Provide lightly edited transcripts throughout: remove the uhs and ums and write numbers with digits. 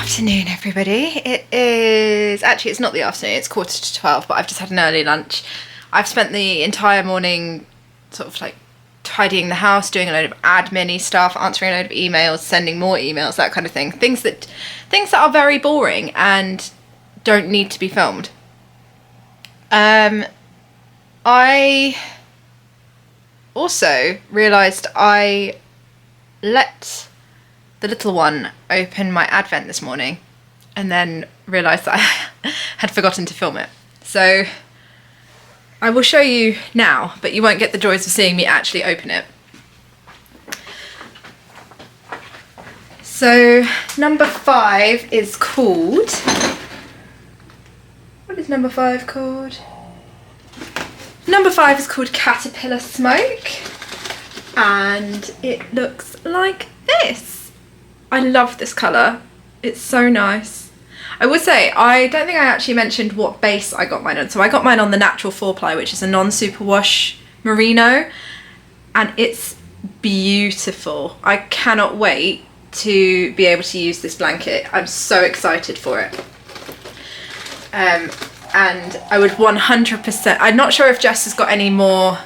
afternoon, everybody. It is, actually it's not the afternoon, it's 11:45, but I've just had an early lunch. I've spent the entire morning sort of like tidying the house, doing a load of admin-y stuff, answering a load of emails, sending more emails, that kind of thing. Things that are very boring and don't need to be filmed. I also realised I let the little one open my advent this morning and then realised that I had forgotten to film it. So I will show you now, but you won't get the joys of seeing me actually open it. So number 5 is called, what is number 5 called? Number 5 is called Caterpillar Smoke, and it looks like this. I love this colour, it's so nice. I would say, I don't think I actually mentioned what base I got mine on. So I got mine on the Natural 4-ply, which is a non-superwash merino, and it's beautiful. I cannot wait to be able to use this blanket. I'm so excited for it. And I would 100%, I'm not sure if Jess has got any more,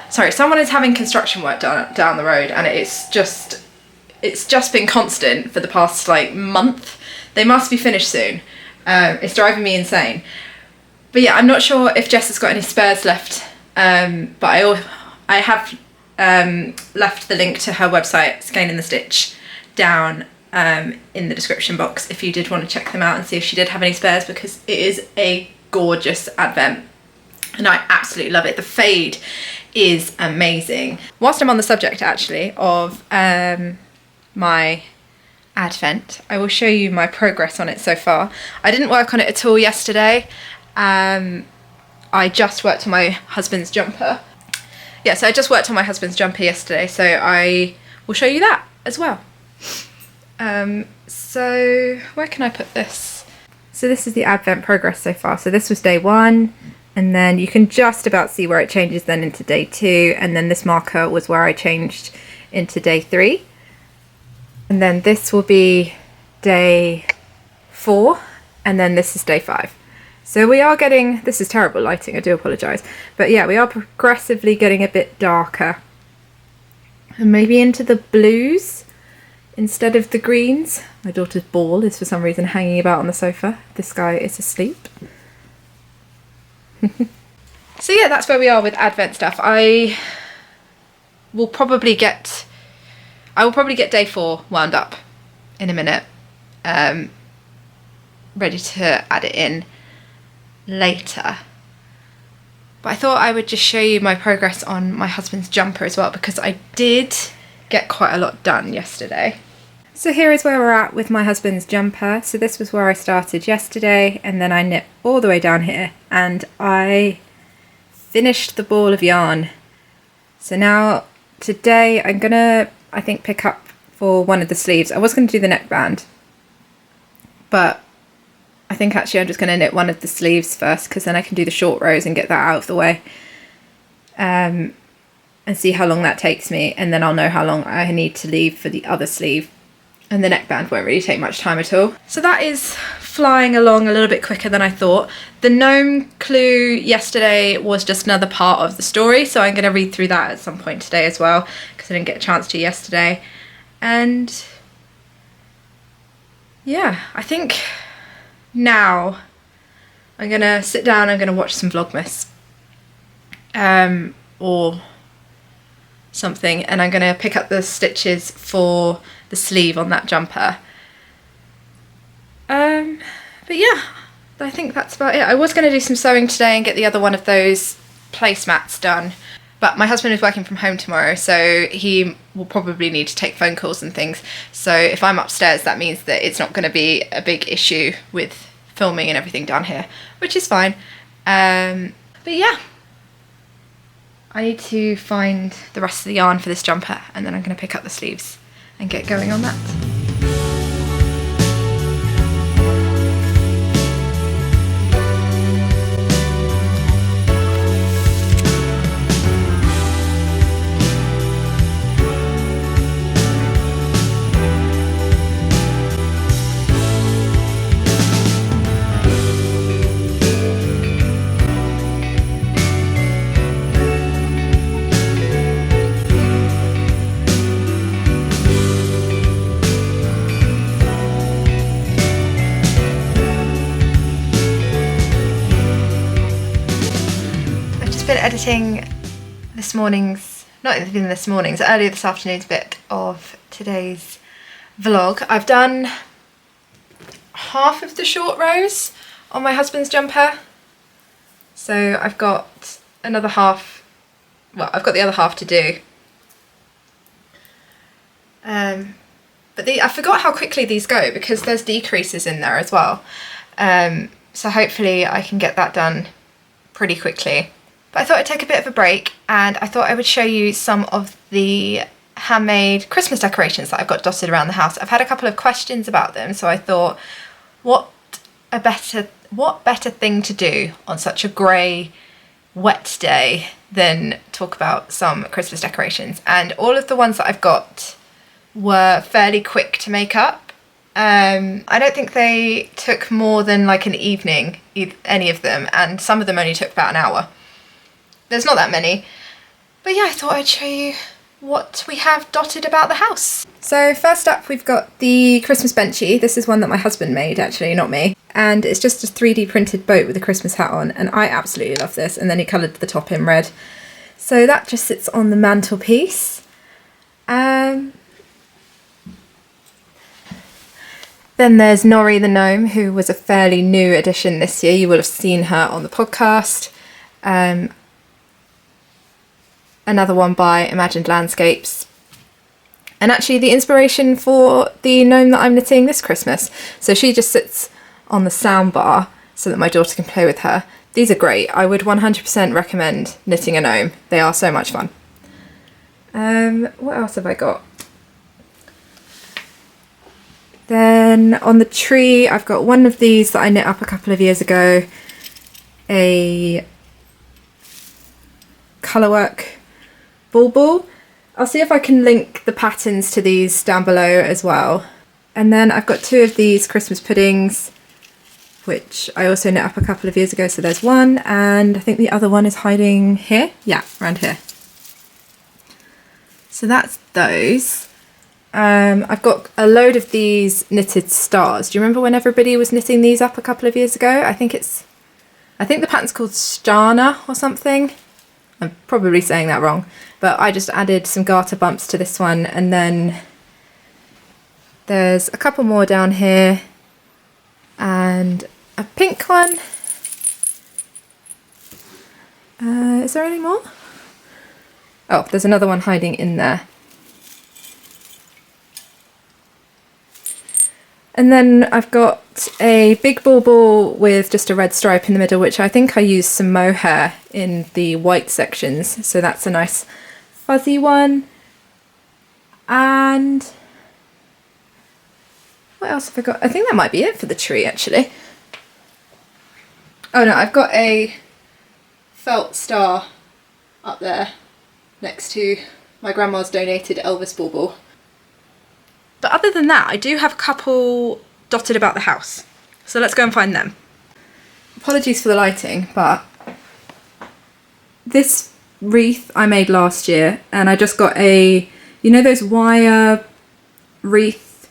sorry, someone is having construction work down the road, and it's just been constant for the past like month. They must be finished soon. It's driving me insane. But yeah, I'm not sure if Jess has got any spares left, but I have left the link to her website, Skein in the Stitch, down in the description box if you did want to check them out and see if she did have any spares, because it is a gorgeous advent and I absolutely love it. The fade is amazing. Whilst I'm on the subject actually of my advent, I will show you my progress on it so far. I didn't work on it at all yesterday. I just worked on my husband's jumper. Yeah, so I just worked on my husband's jumper yesterday, so I will show you that as well. So where can I put this? So this is the advent progress so far. So this was day 1, and then you can just about see where it changes then into day 2, and then this marker was where I changed into day 3. And then this will be day 4, and then this is day 5. So we are getting, this is terrible lighting, I do apologise, but yeah, we are progressively getting a bit darker. And maybe into the blues instead of the greens. My daughter's ball is for some reason hanging about on the sofa. This guy is asleep. So yeah, that's where we are with advent stuff. I will probably get day 4 wound up in a minute, ready to add it in later. But I thought I would just show you my progress on my husband's jumper as well, because I did get quite a lot done yesterday. So here is where we're at with my husband's jumper. So this was where I started yesterday, and then I knit all the way down here, and I finished the ball of yarn. So now today I'm gonna, I think, pick up for one of the sleeves. I was going to do the neckband, but I think actually I'm just going to knit one of the sleeves first, because then I can do the short rows and get that out of the way, and see how long that takes me, and then I'll know how long I need to leave for the other sleeve, and the neckband won't really take much time at all. So that is flying along a little bit quicker than I thought. The gnome clue yesterday was just another part of the story, so I'm going to read through that at some point today as well, because I didn't get a chance to yesterday. And yeah, I think now I'm going to sit down, I'm going to watch some Vlogmas or something, and I'm going to pick up the stitches for the sleeve on that jumper. But yeah, I think that's about it. I was going to do some sewing today and get the other one of those placemats done, but my husband is working from home tomorrow, so he will probably need to take phone calls and things. So if I'm upstairs, that means that it's not going to be a big issue with filming and everything down here, which is fine. But yeah, I need to find the rest of the yarn for this jumper, and then I'm going to pick up the sleeves and get going on that. editing this morning's, not even this morning's, earlier this afternoon's bit of today's vlog. I've done half of the short rows on my husband's jumper. So I've got another half, well, I've got the other half to do. But I forgot how quickly these go because there's decreases in there as well. So hopefully I can get that done pretty quickly. But I thought I'd take a bit of a break and I thought I would show you some of the handmade Christmas decorations that I've got dotted around the house. I've had a couple of questions about them, so I thought what better thing to do on such a grey, wet day than talk about some Christmas decorations. And all of the ones that I've got were fairly quick to make up. I don't think they took more than like an evening, any of them, and some of them only took about an hour. There's not that many, but yeah, I thought I'd show you what we have dotted about the house. So first up we've got the Christmas benchy. This is one that my husband made, actually, not me, and it's just a 3D printed boat with a Christmas hat on, and I absolutely love this. And then he coloured the top in red, so that just sits on the mantelpiece. Then there's Gnorri the gnome, who was a fairly new addition this year. You will have seen her on the podcast. Another one by Imagined Landscapes. And actually the inspiration for the gnome that I'm knitting this Christmas. So she just sits on the sound bar so that my daughter can play with her. These are great. I would 100% recommend knitting a gnome. They are so much fun. What else have I got? Then on the tree, I've got one of these that I knit up a couple of years ago, a Colourwork bauble. I'll see if I can link the patterns to these down below as well. And then I've got two of these Christmas puddings, which I also knit up a couple of years ago. So there's one, and I think the other one is hiding here. Yeah, around here. So that's those. I've got a load of these knitted stars. Do you remember when everybody was knitting these up a couple of years ago? I think the pattern's called Stana or something. I'm probably saying that wrong, but I just added some garter bumps to this one, and then there's a couple more down here and a pink one. Is there any more? Oh, there's another one hiding in there. And then I've got a big bauble with just a red stripe in the middle, which I think I used some mohair in the white sections. So that's a nice fuzzy one. And what else have I got? I think that might be it for the tree, actually. Oh no, I've got a felt star up there next to my grandma's donated Elvis bauble. But other than that, I do have a couple dotted about the house. So let's go and find them. Apologies for the lighting, but this wreath I made last year, and I just got a, you know those wire wreath,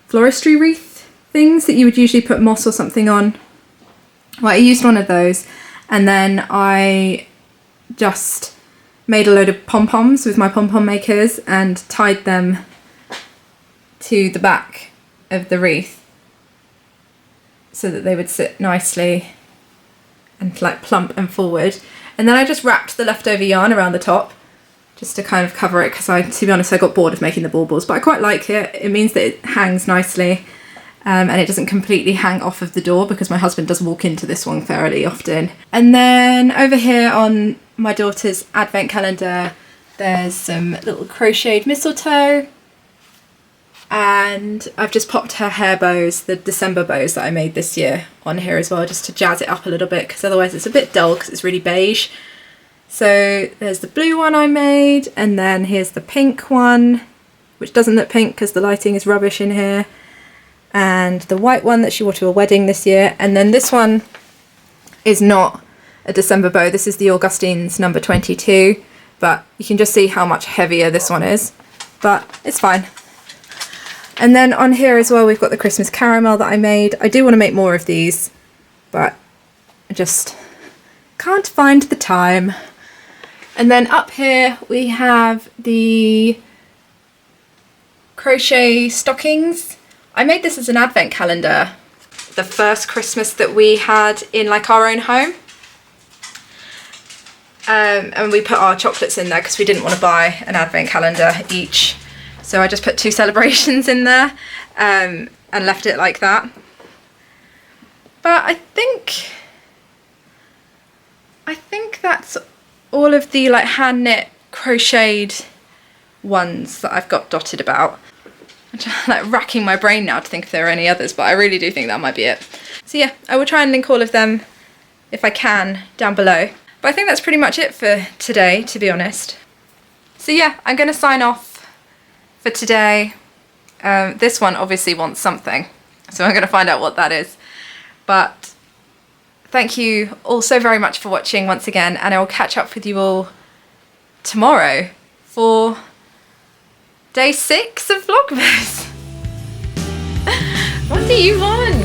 floristry wreath things that you would usually put moss or something on? Well, I used one of those, and then I just made a load of pom-poms with my pom-pom makers and tied them to the back of the wreath so that they would sit nicely and like plump and forward. And then I just wrapped the leftover yarn around the top just to kind of cover it, because to be honest, I got bored of making the baubles, but I quite like it. It means that it hangs nicely, and it doesn't completely hang off of the door because my husband does walk into this one fairly often. And then over here on my daughter's advent calendar, there's some little crocheted mistletoe. And I've just popped her hair bows, the December bows that I made this year, on here as well, just to jazz it up a little bit, because otherwise it's a bit dull because it's really beige. So there's the blue one I made, and then here's the pink one, which doesn't look pink because the lighting is rubbish in here, and the white one that she wore to a wedding this year. And then this one is not a December bow, this is the Augustines number 22, but you can just see how much heavier this one is, but it's fine. And then on here as well, we've got the Christmas caramel that I made. I do want to make more of these, but I just can't find the time. And then up here we have the Crochet Stockings. I made this as an advent calendar the first Christmas that we had in like our own home. And we put our chocolates in there because we didn't want to buy an advent calendar each. So I just put 2 celebrations in there and left it like that. But I think that's all of the like hand knit crocheted ones that I've got dotted about. I'm just like racking my brain now to think if there are any others, but I really do think that might be it. So yeah, I will try and link all of them if I can down below. But I think that's pretty much it for today, to be honest. So yeah, I'm going to sign off for today. This one obviously wants something, so I'm going to find out what that is. But thank you all so very much for watching once again, and I will catch up with you all tomorrow for day 6 of Vlogmas. What do you want?